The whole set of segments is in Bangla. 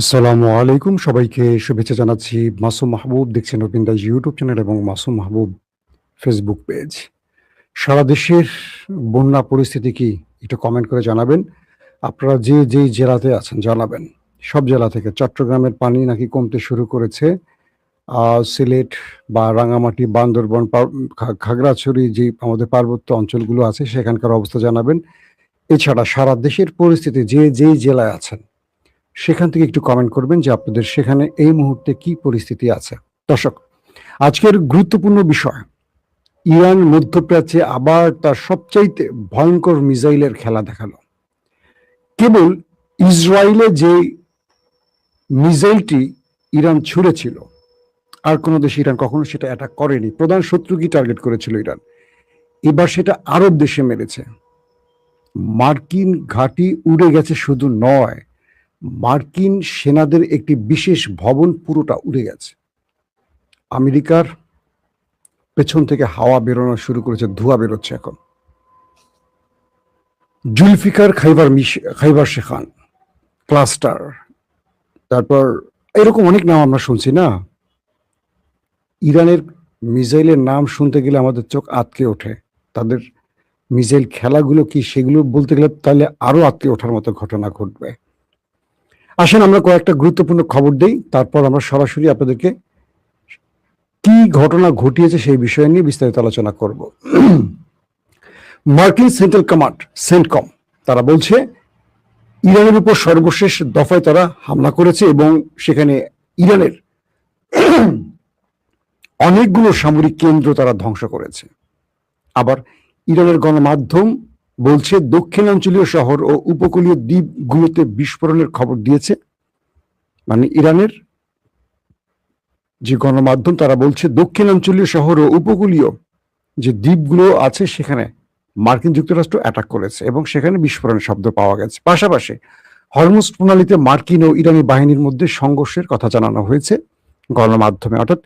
আসসালামু আলাইকুম, সবাইকে শুভেচ্ছা জানাচ্ছি। মাসুম মাহবুব দেখছেন ওপেন দাস ইউটিউব চ্যানেল এবং মাসুম মাহবুব ফেসবুক পেজ। সারা দেশের বন্যা পরিস্থিতি কি একটু কমেন্ট করে জানাবেন। আপনারা যে যেই জেলাতে আছেন জানাবেন। সব জেলা থেকে চট্টগ্রামের পানি নাকি কমতে শুরু করেছে। সিলেট বা রাঙামাটি, বান্দরবন, খাগড়াছড়ি যে আমাদের পার্বত্য অঞ্চলগুলো আছে সেখানকার অবস্থা জানাবেন। এছাড়া সারা দেশের পরিস্থিতি যে যেই জেলায় আছেন সেখান থেকে একটু কমেন্ট করবেন যে আপনাদের সেখানে এই মুহূর্তে কি পরিস্থিতি আছে। দর্শক, আজকের গুরুত্বপূর্ণ বিষয়, ইরান মধ্যপ্রাচ্যে আবার তার সবচাইতে ভয়ঙ্কর মিসাইলের খেলা দেখালো। কেবল ইসরায়েলে যে মিসাইলটি ইরান ছুঁড়েছিল, আর কোনো দেশ ইরান কখনো সেটা অ্যাটাক করেনি। প্রধান শত্রু কি টার্গেট করেছিল ইরান, এবার সেটা আরব দেশে মেরেছে। মার্কিন ঘাঁটি উড়ে গেছে শুধু নয়, মার্কিন সেনাদের একটি বিশেষ ভবন পুরোটা উড়ে গেছে। আমেরিকার পেছন থেকে হাওয়া বেরোনো শুরু করেছে, ধোঁয়া বেরোচ্ছে এখন। জুলফিকার খাইবার শেখান ক্লাস্টার, তারপর এরকম অনেক নাম আমরা শুনছি না। ইরানের মিসাইলের নাম শুনতে গেলে আমাদের চোখ আটকে ওঠে। তাদের মিসাইল খেলাগুলো কি সেগুলো বলতে গেলে তাহলে আরো আটকে ওঠার মতো ঘটনা ঘটবে। আসেন আমরা কয়েকটা গুরুত্বপূর্ণ খবর দেই, তারপর আমরা সরাসরি আপনাদেরকে কি ঘটনা ঘটিয়েছে সেই বিষয় নিয়ে বিস্তারিত আলোচনা করব। মার্কিন সেন্ট্রাল কমান্ড সেন্টকম তারা বলছে ইরানের উপর সর্বশেষ দফায় তারা হামলা করেছে এবং সেখানে ইরানের অনেকগুলো সামরিক কেন্দ্র তারা ধ্বংস করেছে। আবার ইরানের গণমাধ্যম বলছে দক্ষিণাঞ্চলীয় শহর ও উপকূলীয় দ্বীপগুলোতে বিস্ফোরণের খবর দিয়েছে। মানে ইরানের যে গণমাধ্যম তারা বলছে দক্ষিণাঞ্চলীয় শহর ও উপকূলীয় যে দ্বীপগুলো আছে সেখানে মার্কিন যুক্তরাষ্ট্র অ্যাটাক করেছে এবং সেখানে বিস্ফোরণের শব্দ পাওয়া গেছে। পাশাপাশি হরমুজ প্রণালীতে মার্কিন ও ইরানি বাহিনীর মধ্যে সংঘর্ষের কথা জানানো হয়েছে গণমাধ্যমে। অর্থাৎ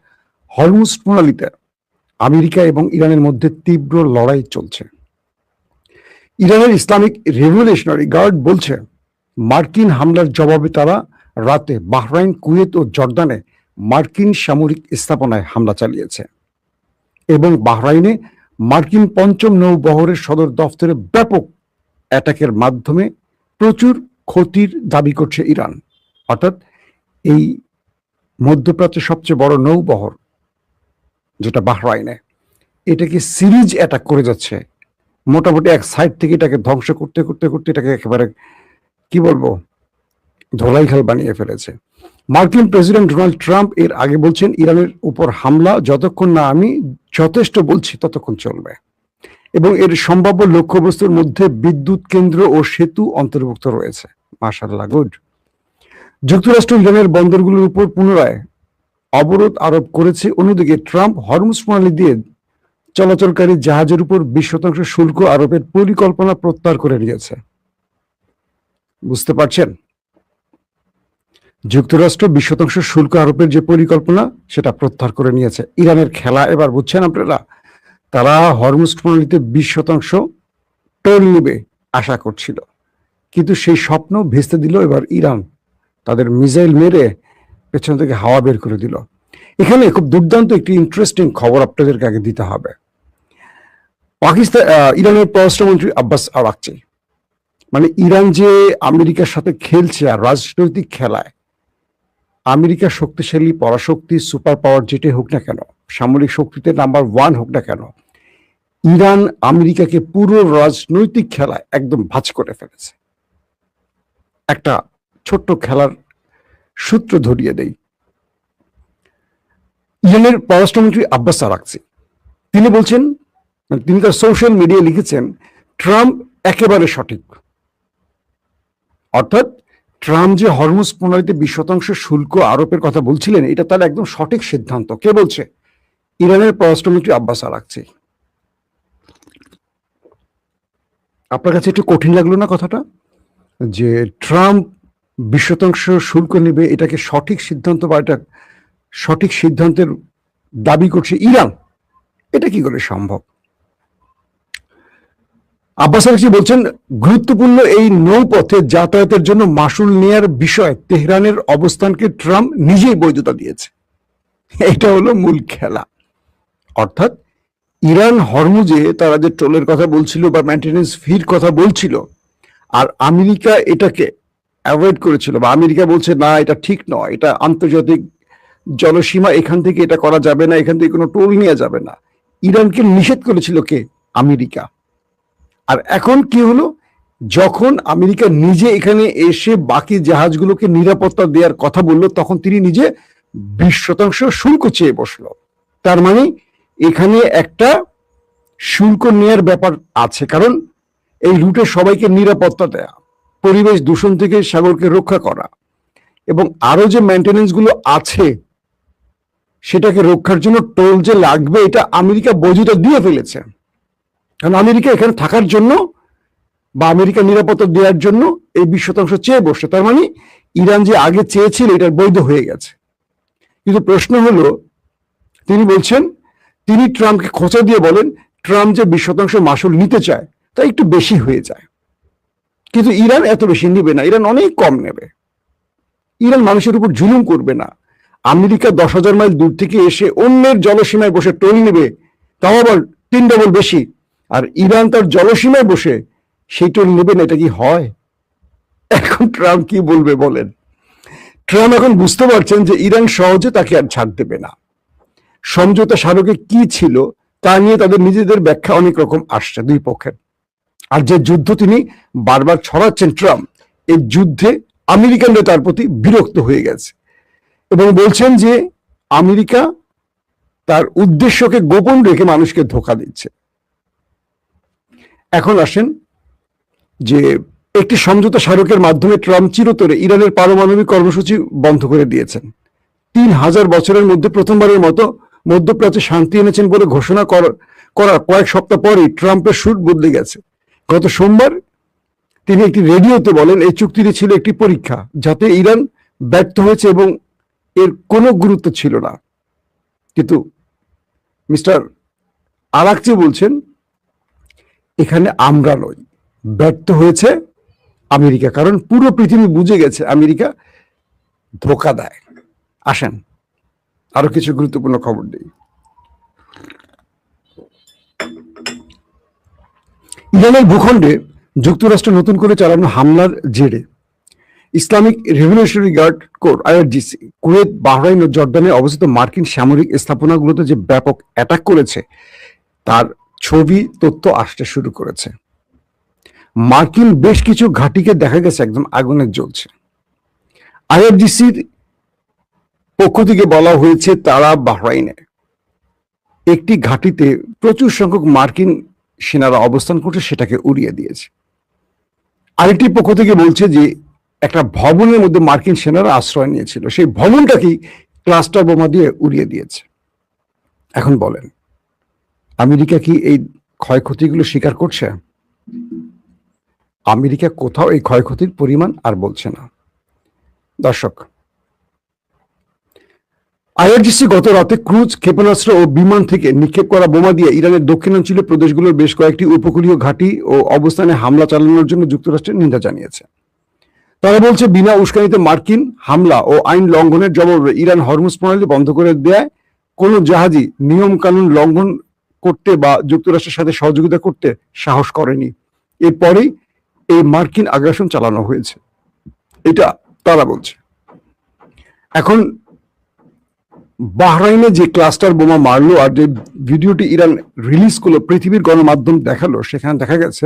হরমুজ প্রণালীতে আমেরিকা এবং ইরানের মধ্যে তীব্র লড়াই চলছে। ইরানের ইসলামিক রেভলিউশনারি গার্ড বলছে মার্কিন হামলার জবাবে তারা রাতে বাহরাইন, কুয়েত ও জর্দানে মার্কিন সামরিক স্থাপনায় হামলা চালিয়েছে এবং বাহরাইনে মার্কিন পঞ্চম নৌবহরের সদর দফতরে ব্যাপক অ্যাটাকের মাধ্যমে প্রচুর ক্ষতির দাবি করছে ইরান। অর্থাৎ এই মধ্যপ্রাচ্যের সবচেয়ে বড় নৌবহর যেটা বাহরাইনে, এটাকে সিরিজ অ্যাটাক করে যাচ্ছে। মোটামুটি এক সাইড থেকে এটাকে ধ্বংস করতে করতে করতে এটাকে একেবারে কি বলবো ধোলাইখাল বানিয়ে ফেলেছে। মার্কিন প্রেসিডেন্ট ডোনাল্ড ট্রাম্প এর আগে বলছেন ইরানের উপর হামলা যতক্ষণ না আমি যথেষ্ট বলছি ততক্ষণ চলবে এবং এর সম্ভাব্য লক্ষ্যবস্তুর মধ্যে বিদ্যুৎ কেন্দ্র ও সেতু অন্তর্ভুক্ত রয়েছে। মাশাআল্লাহ, গুড। যুক্তরাষ্ট্র ইরানের বন্দরগুলোর উপর পুনরায় অবরোধ আরোপ করেছে। অন্যদিকে ট্রাম্প হরমুজ প্রণালী দিয়ে চলাচলকারী জাহাজের উপর 20% শুল্ক আরোপের পরিকল্পনা প্রত্যাহার করে নিয়েছে। বুঝতে পারছেন, যুক্তরাষ্ট্র 20% শুল্ক আরোপের যে পরিকল্পনা সেটা প্রত্যাহার করে নিয়েছে। ইরানের খেলা এবার বুঝছেন আপনারা, তারা হরমুজ প্রণালীতে 20% টোল নেবে আশা করছিল, কিন্তু সেই স্বপ্ন ভেস্তে দিল এবার ইরান। তাদের মিসাইল মেরে পেছন থেকে হাওয়া বের করে দিল। এখানে খুব দুর্দান্ত একটি ইন্টারেস্টিং খবর আপনাদেরকে আগে দিতে হবে। ইরানের পররাষ্ট্রমন্ত্রী আব্বাস আরাকচি, মানে ইরান যে আমেরিকার সাথে খেলছে আর রাজনৈতিক খেলায়, আমেরিকা শক্তিশালী পরাশক্তি সুপার পাওয়ার যেটাই হোক না কেন, সামরিক শক্তিতে নাম্বার 1 হোক না কেন, ইরান আমেরিকাকে পুরো রাজনৈতিক খেলায় একদম ভাঁজ করে ফেলেছে। একটা ছোট্ট খেলার সূত্র ধরিয়ে দেই। ইরানের পররাষ্ট্রমন্ত্রী আব্বাস আরাকচি তিনি বলছেন, তিনি তার সোশ্যাল মিডিয়ায় লিখেছেন ট্রাম্প একেবারে সঠিক। অর্থাৎ ট্রাম্প যে হরমুজ প্রণালীতে 20% শুল্ক আরোপের কথা বলছিলেন এটা তার একদম সঠিক সিদ্ধান্ত। কে বলছে? ইরানের পররাষ্ট্রমন্ত্রী আব্বাস আরাকচি। আপনার কাছে একটু কঠিন লাগলো না কথাটা, যে ট্রাম্প 20% শুল্ক নেবে, এটাকে সঠিক সিদ্ধান্ত বা এটা সঠিক সিদ্ধান্তের দাবি করছে ইরান? এটা কি করে সম্ভব? আব্বাস আরাকচি বলছেন, গুরুত্বপূর্ণ এই নৌপথে যাতায়াতের জন্য মাসুল নেয়ার বিষয়ে তেহরানের অবস্থানকে ট্রাম্প নিজেই বৈধতা দিয়েছে। এটা হলো মূল খেলা। অর্থাৎ ইরান হরমুজে তারা যে টোলের কথা বলছিল বা মেইনটেনেন্স ফির কথা বলছিল, আর আমেরিকা এটাকে অ্যাভয়েড করেছিল, বা আমেরিকা বলছে না এটা ঠিক নয়, এটা আন্তর্জাতিক জলসীমা, এখান থেকে এটা করা যাবে না, এখান থেকে কোনো টোল নেওয়া যাবে না। ইরানকে নিষেধ করেছিল কে? আমেরিকা। আর এখন কি হলো, যখন আমেরিকা নিজে এখানে এসে বাকি জাহাজগুলোকে নিরাপত্তা দেওয়ার কথা বললো, তখন তিনি নিজে 20% শুল্ক চেয়ে বসলো। তার মানে এখানে একটা শুল্ক নেয়ার ব্যাপার আছে, কারণ এই রুটে সবাইকে নিরাপত্তা দেয়া, পরিবেশ দূষণ থেকে সাগরকে রক্ষা করা, এবং আরো যে মেইনটেনেন্স গুলো আছে সেটাকে রক্ষার জন্য টোল যে লাগবে, এটা আমেরিকা বৈধতা দিয়ে ফেলেছে। কারণ আমেরিকা এখানে থাকার জন্য বা আমেরিকা নিরাপত্তা দেওয়ার জন্য এই 20% চেয়ে বসে। তার মানে ইরান যে আগে চেয়েছিল এটা বৈধ হয়ে গেছে। কিন্তু প্রশ্ন হলো, তিনি বলছেন, তিনি ট্রাম্পকে খোঁচা দিয়ে বলেন ট্রাম্প যে 20% মাসুল নিতে চায় তা একটু বেশি হয়ে যায়, কিন্তু ইরান এত বেশি নেবে না, ইরান অনেক কম নেবে। ইরান মানুষের উপর জুলুম করবে না। আমেরিকা 10,000 মাইল দূর থেকে এসে অন্যের জলসীমায় বসে টোল নেবে, তাও আবার 3 ডবল বেশি, আর ইরান তার জলসীমায় বসে সেই টোল নেবে না, এটা কি হয়? এখন ট্রাম্প কি বলবে বলেন? ট্রাম্প এখন বুঝতে পারছেন যে ইরান সহজে তাকে আর ছাড় দেবে না। সমঝোতা স্মারকে কি ছিল তা নিয়ে তাদের নিজেদের ব্যাখ্যা অনেক রকম আসছে দুই পক্ষের। আর যে যুদ্ধ তিনি বারবার ছড়াচ্ছেন ট্রাম্প, এই যুদ্ধে আমেরিকানরা তার প্রতি বিরক্ত হয়ে গেছে এবং বলছেন যে আমেরিকা তার উদ্দেশ্যকে গোপন রেখে মানুষকে ধোঁকা দিচ্ছে। এখন আসেন যে একটি সমঝোতা স্মারকের মাধ্যমে ট্রাম্প চিরতরে ইরানের পারমাণবিক কর্মসূচি বন্ধ করে দিয়েছেন। 3000 বছরের মধ্যে প্রথমবারের মতো মধ্যপ্রাচ্যে শান্তি এনেছেন বলে ঘোষণা করার কয়েক সপ্তাহ পরেই ট্রাম্পের সুর বদলে গেছে। গত সোমবার তিনি একটি রেডিওতে বলেন, এই চুক্তিটি ছিল একটি পরীক্ষা যাতে ইরান ব্যর্থ হয়েছে এবং এর কোনো গুরুত্ব ছিল না। কিন্তু মিস্টার আরাকচি বলছেন এখানে আমরা নই, ব্যর্থ হয়েছে আমেরিকা, কারণ পুরো পৃথিবী বুঝে গেছে আমেরিকা ধোঁকা দেয়। আসেন আরো কিছু গুরুত্বপূর্ণ খবর দিই। ইরানের ভূখণ্ডে যুক্তরাষ্ট্র নতুন করে চালানো হামলার জেরে Islamic Revolutionary Guard Corps IRGC Kuwait, Bahrain ও জর্ডানে অবস্থিত মার্কিন সামরিক স্থাপনাগুলোতে যে ব্যাপক অ্যাটাক করেছে তার ছবি তথ্য আসতে শুরু করেছে। মার্কিন বেশ কিছু ঘাঁটিকে দেখা গেছে একদম আগুনে জ্বলছে। আইআরজিসির পক্ষ থেকে বলা হয়েছে তারা বাহরাইনে একটি ঘাঁটিতে প্রচুর সংখ্যক মার্কিন সেনারা অবস্থান করছে, সেটাকে উড়িয়ে দিয়েছে। আরেকটি পক্ষ থেকে বলছে যে একটা ভবনের মধ্যে মার্কিন সেনারা আশ্রয় নিয়েছিল, সেই ভবনটাকেই ক্লাস্টার বোমা দিয়ে উড়িয়ে দিয়েছে। এখন বলেন আমেরিকা কি এই ক্ষয়ক্ষতিগুলো স্বীকার করছে? আমেরিকা কোথাও এই ক্ষয়ক্ষতির পরিমাণ আর বলছে না। দর্শক, আইআরজিসি গত রাতে ক্রুজ ক্ষেপণাস্ত্র ও বিমান থেকে নিক্ষেপ করা বোমা দিয়ে ইরানের দক্ষিণাঞ্চলীয় প্রদেশগুলোর বেশ কয়েকটি উপকূলীয় ঘাঁটি ও অবস্থানে হামলা চালানোর জন্য যুক্তরাষ্ট্রের নিন্দা জানিয়েছে। তারা বলছে বিনা উস্কানিতে মার্কিন হামলা ও আইন লঙ্ঘনের জবাবে ইরান হরমুজ প্রণালী বন্ধ করে দেয় কোনো জাহাজই নিয়ম কানুন লঙ্ঘন করতে বা যুক্তরাষ্ট্রের সাথে সহযোগিতা করতে সাহস করেনি। এরপরেই এই মার্কিন আগ্রাসন চালানো হয়েছে, এটা তারা বলছে। এখন বাহরাইনে যে ক্লাস্টার বোমা মারলো আর যে ভিডিওটি ইরান রিলিজ করলো, পৃথিবীর গণমাধ্যম দেখালো, সেখানে দেখা গেছে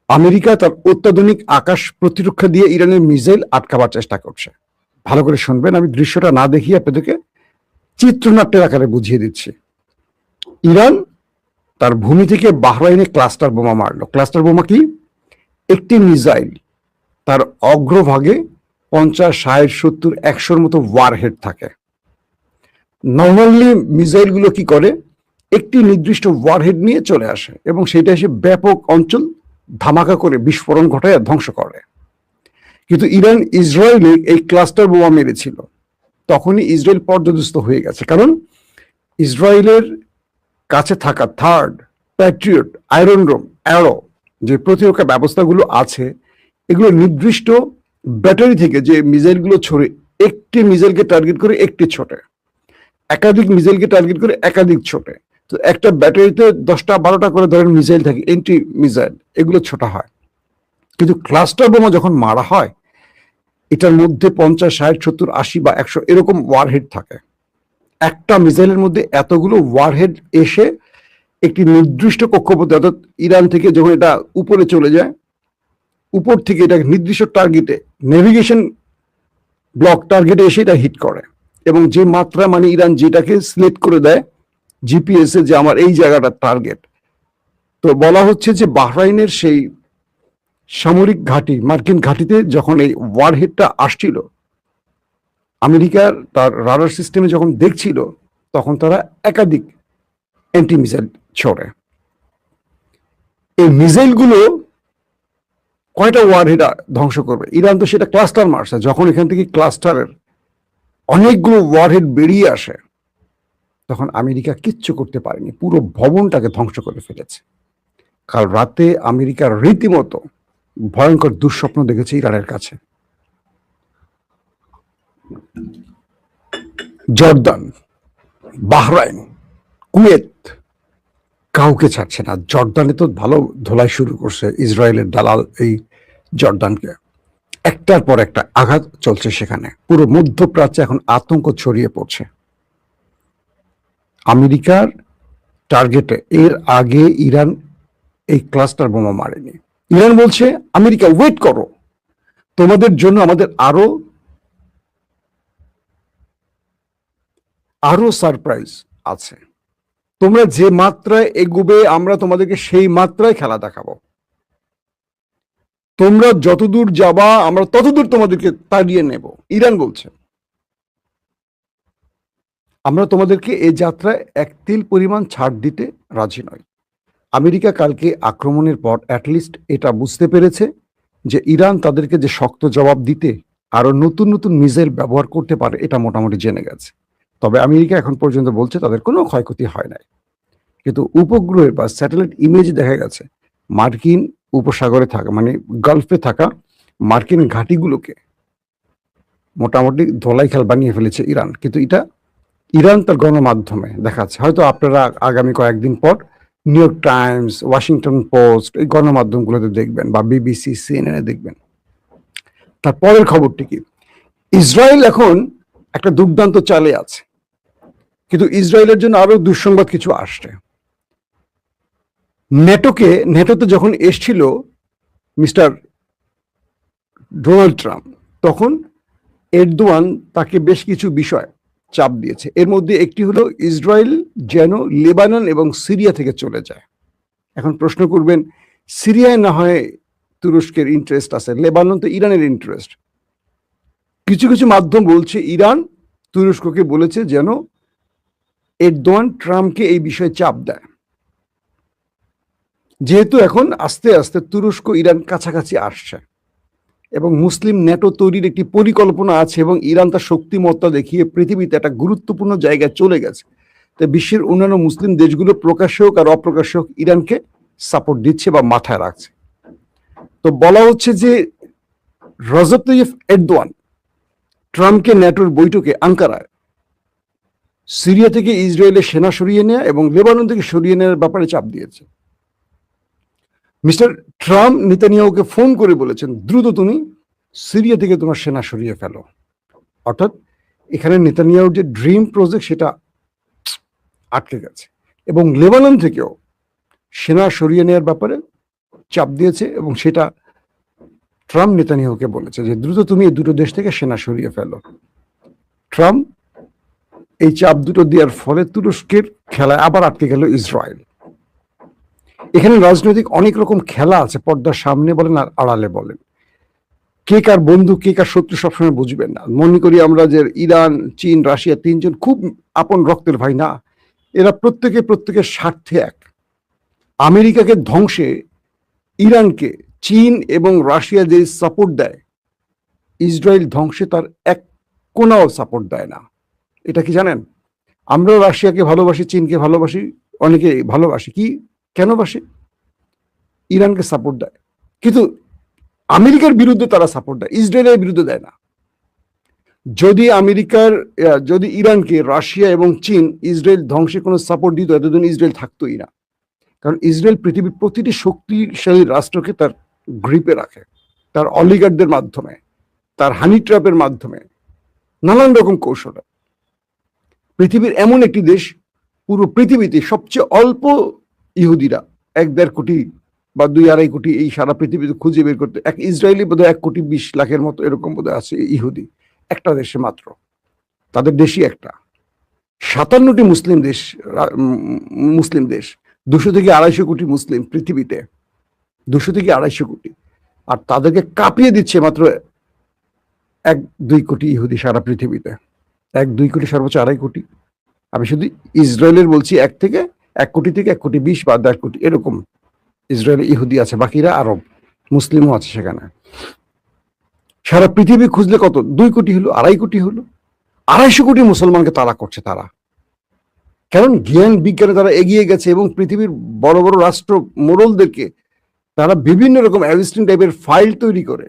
আমেরিকা তার অত্যাধুনিক আকাশ প্রতিরক্ষা দিয়ে ইরানের মিসাইল আটকাবার চেষ্টা করছে। ভালো করে শুনবেন, আমি দৃশ্যটা না দেখিয়ে আপনাদেরকে চিত্রনাট্যের আকারে বুঝিয়ে দিচ্ছি। ইরান তার ভূমি থেকে বাহরাইনে ক্লাস্টার বোমা মারলো। ক্লাস্টার বোমা কি? একটি মিসাইল, তার অগ্রভাগে 50, 60, 70, 100-র মতো ওয়ারহেড থাকে। নর্মালি মিসাইল গুলো কি করে, একটি নির্দিষ্ট ওয়ারহেড নিয়ে চলে আসে এবং সেটা এসে ব্যাপক অঞ্চল ধামাকা করে বিস্ফোরণ ঘটায় ধ্বংস করে। কিন্তু ইরান ইসরায়েলে এই ক্লাস্টার বোমা মেরেছিল, তখনই ইসরায়েল পর্যদস্ত হয়ে গেছে, কারণ ইসরায়েলের কাছে থাকা থার্ড প্যাট্রিয়ট, আয়রন ডোম, অ্যারো যে প্রতিরক্ষা ব্যবস্থাগুলো আছে, এগুলো নির্দিষ্ট ব্যাটারি থেকে যে মিসাইলগুলো ছড়ে, একটি মিসাইলকে টার্গেট করে একটি ছোটে, একাধিক মিসাইলকে টার্গেট করে একাধিক ছোটে। তো একটা ব্যাটারিতে 10টা 12টা করে ধরেন মিসাইল থাকে, এন্টি মিসাইল, এগুলো ছোটা হয়। কিন্তু ক্লাস্টার বোমা যখন মারা হয়, এটার মধ্যে 50, 60, 70, 80 বা 100 এরকম ওয়ারহেড থাকে। একটা মিসাইলের মধ্যে এতগুলো ওয়ারহেড এসে একটি নির্দিষ্ট কক্ষপথে, অর্থাৎ ইরান থেকে যখন এটা উপরে চলে যায়, উপর থেকে এটা নির্দিষ্ট টার্গেটে, নেভিগেশন ব্লক টার্গেটে এসে এটা হিট করে। এবং যে মাত্রা, মানে ইরান যেটাকে সিলেক্ট করে দেয় জিপিএস এ যে আমার এই জায়গাটা টার্গেট, তো বলা হচ্ছে যে বাহরাইনের সেই সামরিক ঘাঁটি, মার্কিন ঘাঁটিতে যখন এই ওয়ারহেডটা আসছিল, আমেরিকার তার রাডার সিস্টেমে যখন দেখছিল, তখন তারা একাধিক অ্যান্টি মিসাইল ছড়ে। এই মিসাইলগুলো কয়টা ওয়ারহেড ধ্বংস করবে? ইরান তো সেটা ক্লাস্টার মারছে। যখন এখান থেকে ক্লাস্টারের অনেকগুলো ওয়ারহেড বেরিয়ে আসে, তখন আমেরিকা কিচ্ছু করতে পারেনি, পুরো ভবনটাকে ধ্বংস করে ফেলেছে। কাল রাতে আমেরিকার রীতিমতো ভয়ঙ্কর দুঃস্বপ্ন দেখেছে ইরানের কাছে। জর্দান, বাহরাইন, কুয়েত কাউকে ছাড়ছে না। জর্দানে তো ভালো ধোলাই শুরু করছে ইসরায়েলের দালাল এই জর্দানকে, একটার পর একটা আঘাত চলছে সেখানে। পুরো মধ্যপ্রাচ্যে এখন আতঙ্ক ছড়িয়ে পড়ছে আমেরিকার টার্গেটে। এর আগে ইরান এই ক্লাস্টার বোমা মারেনি। ইরান বলছে আমেরিকা ওয়েট করো, তোমাদের জন্য আমাদের আরো সারপ্রাইজ আছে। তোমরা যে মাত্রায় এগোবে আমরা তোমাদেরকে সেই মাত্রায় খেলা দেখাবো। তোমরা যতদূর যাবা আমরা ততদূর তোমাদেরকে তাড়িয়ে নেব। ইরান বলছে আমরা তোমাদেরকে এই যাত্রায় এক তিল পরিমাণ ছাড় দিতে রাজি নয়। আমেরিকা কালকে আক্রমণের পর অ্যাটলিস্ট এটা বুঝতে পেরেছে যে ইরান তাদেরকে যে শক্ত জবাব দিতে আরো নতুন নতুন মিসাইল ব্যবহার করতে পারে, এটা মোটামুটি জেনে গেছে। তবে আমেরিকা এখন পর্যন্ত বলছে তাদের কোনো ক্ষয়ক্ষতি হয় নাই। কিন্তু উপগ্রহের বা স্যাটেলাইট ইমেজ দেখা গেছে মার্কিন উপসাগরে থাকা, মানে গালফে থাকা মার্কিন ঘাঁটিগুলোকে মোটামুটি ধোলাই খেল বানিয়ে ফেলেছে ইরান। কিন্তু এটা ইরান তার গণমাধ্যমে দেখাচ্ছে। হয়তো আপনারা আগামী কয়েকদিন পর new York Times, Washington post, এই গণমাধ্যমগুলোতে দেখবেন, বা বিবিসি, সিএনএন দেখবেন। তারপরের খবরটি কি? ইসরায়েল এখন একটা দুর্দান্ত চালে আছে, কিন্তু ইসরায়েলের জন্য আরো দুঃসংবাদ কিছু আসছে। নেটোতে যখন এসছিল মিস্টার ডোনাল্ড ট্রাম্প, তখন এরদোয়ান তাকে বেশ কিছু বিষয় চাপ দিয়েছে। এর মধ্যে একটি হলো ইসরায়েল যেন লেবানন এবং সিরিয়া থেকে চলে যায়। এখন প্রশ্ন করবেন, সিরিয়ায় না হয় তুরস্কের ইন্টারেস্ট আছে, লেবানন তো ইরানের ইন্টারেস্ট। কিছু কিছু মাধ্যম বলছে ইরান তুরস্ককে বলেছে যেন এরদোয়ান ট্রাম্পকে এই বিষয়ে চাপ দেয়। যেহেতু এখন আস্তে আস্তে তুরস্ক ইরান কাছাকাছি আসছে এবং মুসলিম ন্যাটো তৈরির একটি পরিকল্পনা আছে, এবং ইরান তার শক্তিমত্তা দেখিয়ে পৃথিবীতে একটা গুরুত্বপূর্ণ জায়গায় চলে গেছে। তাই বিশ্বের অন্যান্য মুসলিম দেশগুলো প্রকাশ্যে হোক আর অপ্রকাশ্যে হোক ইরানকে সাপোর্ট দিচ্ছে বা মাথায় রাখছে। তো বলা হচ্ছে যে রজব তাইয়িপ এরদোয়ান ট্রাম্পকে ন্যাটোর বৈঠকে আঙ্কারায় সিরিয়া থেকে ইসরায়েলের সেনা সরিয়ে নেওয়া এবং লেবানন থেকে সরিয়ে নেওয়ার ব্যাপারে চাপ দিয়েছে। মিস্টার ট্রাম্প নেতানিয়াহুকে ফোন করে বলেছেন দ্রুত তুমি সিরিয়া থেকে তোমার সেনা সরিয়ে ফেলো। অর্থাৎ এখানে নেতানিয়াহুর যে ড্রিম প্রজেক্ট সেটা আটকে গেছে, এবং লেবানন থেকেও সেনা সরিয়ে নেওয়ার ব্যাপারে চাপ দিয়েছে, এবং সেটা ট্রাম্প নেতানিয়াহুকে বলেছে যে দ্রুত তুমি এই দুটো দেশ থেকে সেনা সরিয়ে ফেলো। ট্রাম্প এই চাপ দুটো দেওয়ার ফলে তুরস্কের খেলায় আবার আটকে গেল ইসরায়েল। এখানে রাজনৈতিক অনেক রকম খেলা আছে, পর্দার সামনে বলেন আর আড়ালে বলেন। কে কার বন্ধু কে কার শত্রু সবসময় বুঝবেন না। মনে করি আমরা যে ইরান, চীন, রাশিয়া তিনজন খুব আপন রক্তের ভাই, না, এরা প্রত্যেকের স্বার্থে এক। আমেরিকাকে ধ্বংসে ইরানকে চীন এবং রাশিয়া যে সাপোর্ট দেয়, ইসরায়েল ধ্বংসে তার এক কোনাও সাপোর্ট দেয় না। এটা কি জানেন? আমরা রাশিয়াকে ভালোবাসি, চীনকে ভালোবাসি, অনেকে ভালোবাসি, কি কেন বাসে? ইরানকে সাপোর্ট দেয়, কিন্তু আমেরিকার বিরুদ্ধে তারা সাপোর্ট দেয়, ইসরায়েলের বিরুদ্ধে দেয় না। যদি ইরানকে রাশিয়া এবং চীন ইসরায়েল ধ্বংসে কোনো সাপোর্ট দিত, এতদিন ইসরায়েল থাকতোই না। কারণ ইসরায়েল পৃথিবীর প্রতিটি শক্তিশালী রাষ্ট্রকে তার গ্রিপে রাখে, তার অলিগারদের মাধ্যমে, তার হানি ট্র্যাপের মাধ্যমে, নানান রকম কৌশলে। পৃথিবীর এমন একটি দেশ, পুরো পৃথিবীতে সবচেয়ে অল্প ইহুদিরা, 1-1.5 কোটি বা 2-2.5 কোটি, এই সারা পৃথিবীতে খুঁজে বের করতে, এক ইসরায়েলি বোধহয় 1,20,00,000-এর মতো এরকম বোধহয় আছে ইহুদি একটা দেশে মাত্র, তাদের দেশই একটা। 57টি মুসলিম দেশ, 200 থেকে 250 কোটি মুসলিম পৃথিবীতে, 200 থেকে 250 কোটি, আর তাদেরকে কাঁপিয়ে দিচ্ছে মাত্র 1-2 কোটি ইহুদি সারা পৃথিবীতে। 1-2 কোটি, সর্বোচ্চ 2.5 কোটি। আমি শুধু ইসরায়েলের বলছি, 1 কোটি থেকে 1,20,00,000 বা 1.5 কোটি এরকম ইসরায়েলে ইহুদি আছে, বাকিরা আরব মুসলিমও আছে সেখানে। সারা পৃথিবী খুঁজলে কত? 2 কোটি হলো, 2.5 কোটি হলো, 250 কোটি মুসলমানকে তাড়া করছে তারা। কারণ জ্ঞান বিজ্ঞানে তারা এগিয়ে গেছে এবং পৃথিবীর বড় বড় রাষ্ট্র মোড়লদেরকে তারা বিভিন্ন রকম অ্যাভিস্টিন টাইপের ফাইল তৈরি করে,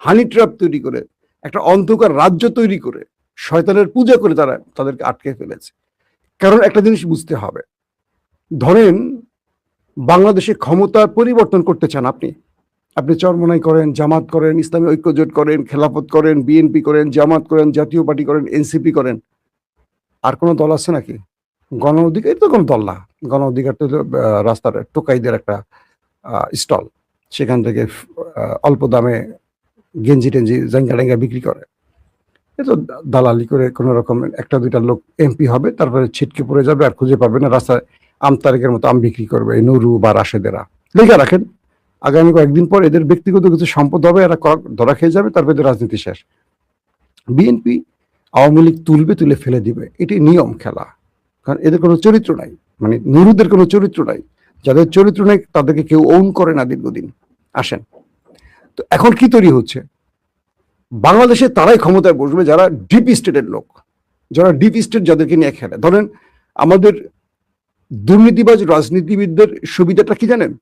হানি ট্র্যাপ তৈরি করে, একটা অন্ধকার রাজ্য তৈরি করে, শয়তানের পূজা করে তারা তাদেরকে আটকে ফেলেছে। কারণ একটা জিনিস বুঝতে হবে, ধরেন বাংলাদেশে ক্ষমতা পরিবর্তন করতে চান আপনি চরমনাই করেন, জামাত করেন, ইসলামী ঐক্যজোট করেন, খেলাফত করেন, বিএনপি করেন, জামাত করেন, জাতীয় পার্টি করেন, এনসিপি করেন, আর কোনো দল আছে নাকি? গণ অধিকার তো কোনো দল না। গণ অধিকার তো রাস্তার টোকাইদের একটা স্টল, সেখান থেকে অল্প দামে গেঞ্জি টেঞ্জি জাঙ্গা বিক্রি করে। এ তো দালালি করে কোনো রকম 1-2টা লোক এমপি হবে, তারপরে ছিটকে পড়ে যাবে আর খুঁজে পাবে না, রাস্তায় আমতারেকের মতো আম বিক্রি করবে এই নুরু বা রাশেদেরা। লেখা রাখেন, আগামী কয়েকদিন পর এদের ব্যক্তিগত কিছু সম্পদ হবে, এরা ধরা খেয়ে যাবে, তারপরে এদের রাজনীতি শেষ। বিএনপি আওয়ামী লীগ তুলে ফেলে দিবে, এটি নিয়ম খেলা। কারণ এদের কোনো চরিত্র নাই, মানে নুরুদের কোনো চরিত্র নাই, যাদের চরিত্র নেই তাদেরকে কেউ ওন করে না দীর্ঘদিন। আসেন তো এখন কি তৈরি হচ্ছে, বাংলাদেশে তারাই ক্ষমতায় বসবে যারা ডিপ স্টেটের লোক, যারা ডিপ স্টেট যাদেরকে নিয়ে খেলে। ধরেন আমাদের দুর্নীতিবাজ রাজনীতিবিদদের সুবিধাটা কি জানেন?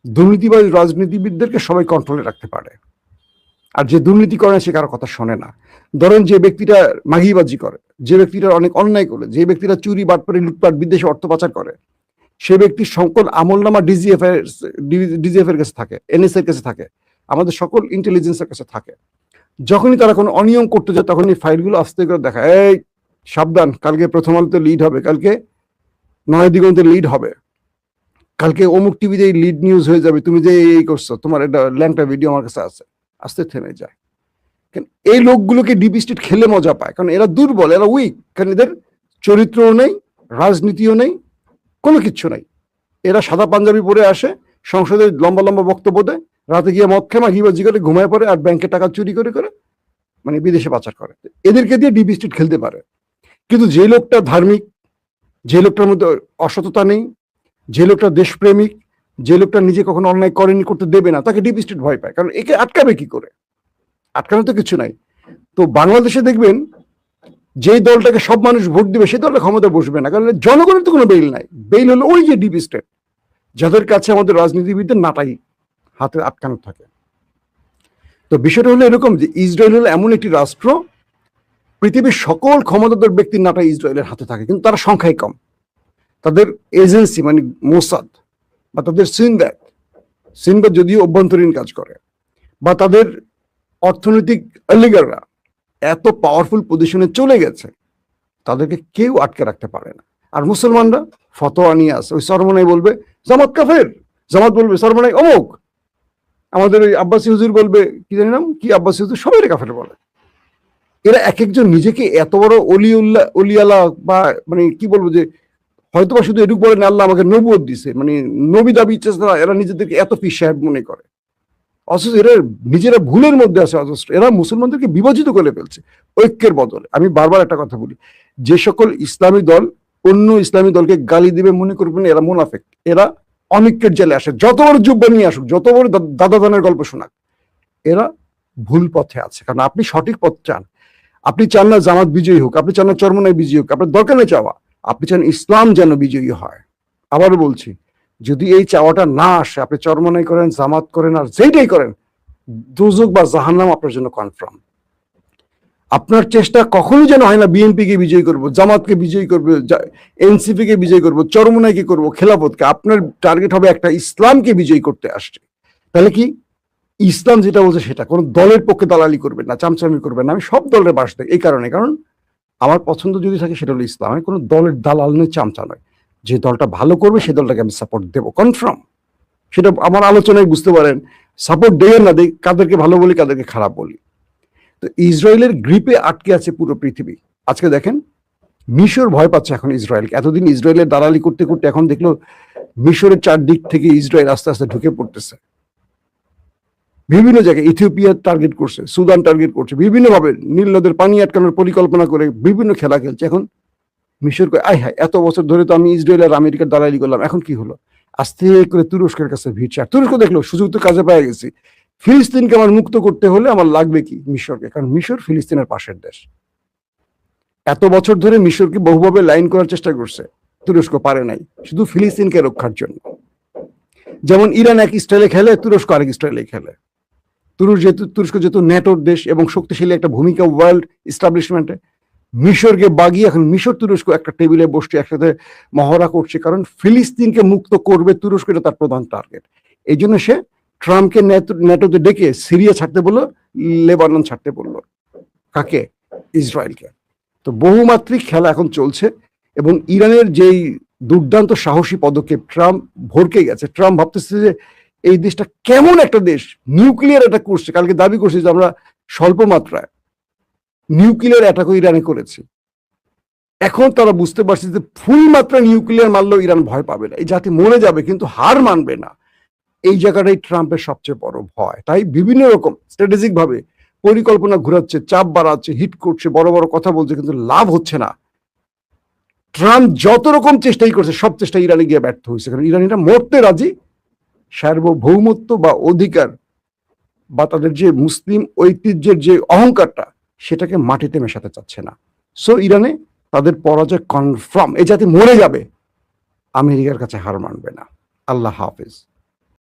দুর্নীতিবাজ রাজনীতিবিদদেরকে সবাই কন্ট্রোলে রাখতে পারে, আর যে দুর্নীতি করে সে কারো কথা শোনে না। ধরেন যে ব্যক্তিটা মাগিবাজি করে, যে ব্যক্তিটা অনেক অন্যায় করে, যে ব্যক্তিটা চুরি বাটপারি লুটপাট বিদেশে অর্থ পাচার করে, সে ব্যক্তির সকল আমলনামা ডিজিএফ এর কাছে থাকে, এনএসএ এর কাছে থাকে, আমাদের সকল ইন্টেলিজেন্সের কাছে থাকে। যখনই তারা কোনো অনিয়ম করতে যায় তখন এই ফাইলগুলো আস্তে করে দেখায়, এই সাবধান, কালকে প্রথম আলোতে লিড হবে, কালকে নয় দিগন্তে লিড হবে, কালকে অমুক টিভিতে লিড নিউজ হয়ে যাবে, তুমি যে এই করছো, তোমার একটা ল্যাংটা ভিডিও আমার কাছে আছে। আস্তে থেমে যায়। কারণ এই লোকগুলোকে ডিপ স্টেট খেলে মজা পায়, কারণ এরা দুর্বল, এরা উইক, কারণ এদের চরিত্রও নেই, রাজনীতিও নেই, কোনো কিচ্ছু নাই। এরা সাদা পাঞ্জাবি পরে আসে, সংসদে লম্বা লম্বা বক্তব্য দেয়, রাতে গিয়ে মদ খেয়ে মাগিবাজি করে ঘুমায় পড়ে, আর ব্যাংকের টাকা চুরি করে মানে বিদেশে পাচার করে। এদেরকে দিয়ে ডিপ স্টেট খেলতে পারে। কিন্তু যে লোকটা ধার্মিক, যে লোকটার মধ্যে অসততা নেই, যে লোকটা দেশপ্রেমিক, যে লোকটা নিজে কখনো অন্যায় করেনি, করতে দেবে না, তাকে ডিপ স্টেট ভয় পায়। কারণ একে আটকাবে কি করে? আটকানো তো কিছু নাই। তো বাংলাদেশে দেখবেন যে দলটাকে সব মানুষ ভোট দিবে সে দলটা ক্ষমতা বসবে না, কারণ জনগণের তো কোনো বেইল নাই। বেইল হলো ওই যে ডিপ স্টেট, যাদের কাছে আমাদের রাজনীতিবিদদের নাটাই হাতে আটকানো থাকে। তো বিষয়টা হলো এরকম যে ইসরায়েল হলো এমন একটি রাষ্ট্র, পৃথিবীর সকল ক্ষমতাধর ব্যক্তির নাটা ইসরায়েলের হাতে থাকে, কিন্তু তারা সংখ্যায় কম। তাদের এজেন্সি মানে মোসাদ বা তাদের সিনব্যাড যদিও অভ্যন্তরীণ কাজ করে, বা তাদের অর্থনৈতিক অলিগাররা এত পাওয়ারফুল পজিশনে চলে গেছে, তাদেরকে কেউ আটকে রাখতে পারে না। আর মুসলমানরা ফতোয়া নিয়ে আসে, ওই সরমনাই বলবে জামাত কাফের, জামাত বলবে সরমনাই অমুক, আমাদের ওই আব্বাসী হুজুর বলবে কি জানি নাম কি, আব্বাসী হুজুর, সবাই কাফের বলে। এরা এক একজন নিজেকে এত বড় অলিয়ালা বা মানে কি বলবো, যে হয়তো বা শুধু এটুকু বলেন আল্লাহ আমাকে নবুয়ত দিছে, মানে নবী দাবি ইচ্ছা, এরা নিজেদেরকে এত পীর সাহেব মনে করে, অথচ এরা নিজেরা ভুলের মধ্যে আছে। অথচ এরা মুসলমানদেরকে বিভাজিত করে ফেলছে ঐক্যের বদলে। আমি বারবার একটা কথা বলি, যে সকল ইসলামী দল অন্য ইসলামী দলকে গালি দিবে, মনে করবেন এরা মুনাফিক, এরা অনিক্যের জেলে আসে, যত বড় যুব্ব নিয়ে আসুক, যত বড় দাদা দানের গল্প শোনাক, এরা ভুল পথে আছে। কারণ আপনি সঠিক পথ চান, আপনি চান না জামাত বিজয়ী হোক, আপনি চান না চরমনাই বিজয়ী হোক, আপনার দরকার নেই চাওয়া, আপনি চান ইসলাম যেন বিজয়ী হয়। আবারও বলছি, যদি এই চাওয়াটা না আসে, আপনি চরমনাই করেন, জামাত করেন, আর যেটাই করেন, দুজক বা জাহান্নাম আপনার জন্য কনফার্ম। আপনার চেষ্টা কখনোই যেন হয় না বিএনপিকে বিজয়ী করব, জামাতকে বিজয়ী করবো, এনসিপি কে বিজয়ী করবো, চরমনাইকে করবো, খেলাফতকে। আপনার টার্গেট হবে একটা, ইসলামকে বিজয়ী করতে আসছে। তাহলে কি ইসলাম যেটা বলছে সেটা, কোন দলের পক্ষে দালালি করবেন না, চামচামি করবেন না। আমি সব দলের বাস দেয় এই কারণে, কারণ আমার পছন্দ যদি থাকে সেটা হলো ইসলাম। আমি কোনো দলের দালাল নয়, চামচা নয়। যে দলটা ভালো করবে সেই দলটাকে আমি সাপোর্ট দেবো, কনফার্ম। সেটা আমার আলোচনায় বুঝতে পারেন। সাপোর্ট দেবেন না দেই, কাদেরকে ভালো বলি কাদেরকে খারাপ বলি। তো ইসরায়েলের গ্রিপে আটকে আছে পুরো পৃথিবী। আজকে দেখেন মিশর ভয় পাচ্ছে এখন ইসরায়েলকে। এতদিন ইসরায়েলের দালালি করতে করতে এখন দেখলো মিশরের চারদিক থেকে ইসরায়েল আস্তে আস্তে ঢুকে পড়তেছে। বিভিন্ন জায়গায় ইথিওপিয়া টার্গেট করছে, সুদান টার্গেট করছে, বিভিন্ন ভাবে নীল নদের পানি আটকানোর পরিকল্পনা করে বিভিন্ন খেলা খেলছে। এখন মিশর আয় হায়, এত বছর ধরে তো আমি ইসরায়েল আর আমেরিকার দালালি করলাম, এখন কি হলো? আস্তে করে তুরস্কের কাছে ভিড়ছে। আর তুরস্ক দেখলো সুযোগ তো কাজে পেয়ে গেছি, ফিলিস্তিনকে আমার মুক্ত করতে হলে আমার লাগবে কি? মিশরকে। কারণ মিশর ফিলিস্তিনের পাশের দেশ। এত বছর ধরে মিশরকে বহুভাবে লাইন করার চেষ্টা করছে, তুরস্ক পারে নাই, শুধু ফিলিস্তিনকে রক্ষার জন্য। যেমন ইরান এক স্টাইলে খেলে, তুরস্ক আরেক স্টাইলে খেলে। তুরস্ক যেহেতু ন্যাটোর দেশ এবং শক্তিশালী একটা ভূমিকা ওয়ার্ল্ড ইস্টাবলিশমেন্টে, মিশরকে বাগিয়ে এখন মিশর তুরস্ক একটা টেবিলে বসছে, একসাথে মহড়া করছে। কারণ ফিলিস্তিনকে মুক্ত করবে তুরস্ক, এটা তার প্রধান টার্গেট। এই জন্য সে ট্রাম্পকে ন্যাটোতে ডেকে সিরিয়া ছাড়তে বললো, লেবানন ছাড়তে বললো। কাকে? ইসরায়েলকে। তো বহুমাত্রিক খেলা এখন চলছে। এবং ইরানের যেই দুর্দান্ত সাহসী পদক্ষেপ, ট্রাম্প ভরকে গেছে। ট্রাম্প ভাবতেছে যে এই দেশটা কেমন একটা দেশ, নিউক্লিয়ার অ্যাটাক করছে। কালকে দাবি করছে যে আমরা স্বল্প মাত্রায় নিউক্লিয়ার অ্যাটাকও ইরানে করেছি। এখন তারা বুঝতে পারছে যে ফুল মাত্রা নিউক্লিয়ার মারলেও ইরান ভয় পাবে না, এই জাতি মরে যাবে কিন্তু হার মানবে না। এই জায়গাটাই ট্রাম্পের সবচেয়ে বড় ভয়। তাই বিভিন্ন রকম স্ট্র্যাটেজিক ভাবে পরিকল্পনা ঘুরাচ্ছে, চাপ বাড়াচ্ছে, হিট করছে, বড় বড় কথা বলছে, কিন্তু লাভ হচ্ছে না। ট্রাম্প যত রকম চেষ্টাই করছে, সব চেষ্টা ইরানে গিয়ে ব্যর্থ হয়েছে। কারণ ইরানিরা মরতে রাজি, সার্বভৌমত্ব বা অধিকার বা তাদের যে মুসলিম ঐতিহ্যের যে অহংকারটা, সেটাকে মাটিতে মেশাতে চাচ্ছে না। সো ইরানে তাদের পরাজয় কনফার্ম। এই জাতি মরে যাবে, আমেরিকার কাছে হার মানবে না। আল্লাহ হাফেজ।